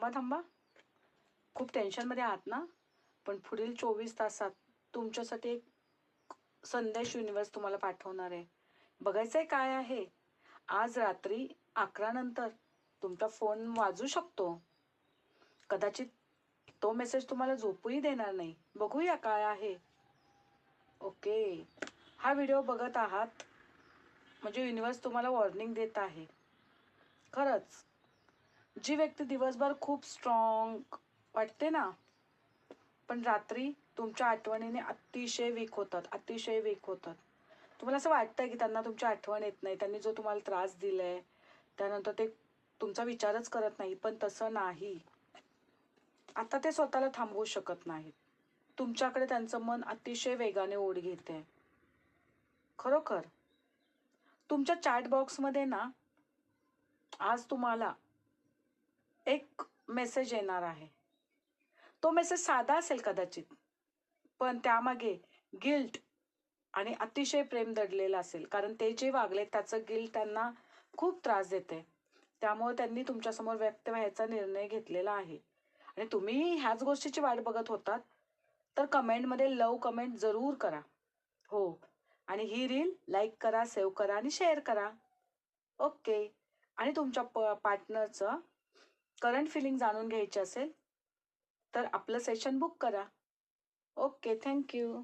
थांबा थांबा, खूप टेन्शनमध्ये आहात ना? पण पुढील 24 तासात तुमच्यासाठी एक संदेश युनिवर्स तुम्हाला पाठवणार आहे. बघायचंय काय आहे? आज रात्री 11 नंतर तुमचा फोन वाजू शकतो. कदाचित तो मेसेज तुम्हाला झोपूही देणार नाही. बघूया काय आहे. ओके, हा व्हिडिओ बघत आहात म्हणजे युनिवर्स तुम्हाला वॉर्निंग देत आहे. खरंच, जी व्यक्ती दिवसभर खूप स्ट्रॉंग वाटते ना, पण रात्री तुमच्या आठवणीने अतिशय वीक होतात, अतिशय वीक होतात. तुम्हाला असं वाटतंय की त्यांना तुमची आठवण येत नाही, त्यांनी जो तुम्हाला त्रास दिलाय त्यानंतर ते तुमचा विचारच करत नाही, पण तसं नाही. आता ते स्वतःला थांबवू शकत नाहीत. तुमच्याकडे त्यांचं मन अतिशय वेगाने ओढ घेते. खरोखर तुमच्या चॅट बॉक्समध्ये ना आज तुम्हाला एक मेसेज येणार आहे. तो मेसेज साधा असेल कदाचित, पण त्यामागे गिल्ट आणि अतिशय प्रेम दडलेलं असेल. कारण ते जे वागले त्याचं गिल्ट त्यांना खूप त्रास देते. त्यामुळे त्यांनी तुमच्यासमोर व्यक्त व्हायचा निर्णय घेतलेला आहे. आणि तुम्ही ह्याच गोष्टीची वाट बघत होतात तर कमेंटमध्ये लव कमेंट जरूर करा. हो, आणि ही रील लाईक करा, सेव्ह करा आणि शेअर करा. ओके, आणि तुमच्या पार्टनरचं करंट फिलिंग जाणून घ्यायची असेल तर आपलं सेशन बुक करा. Okay, thank you.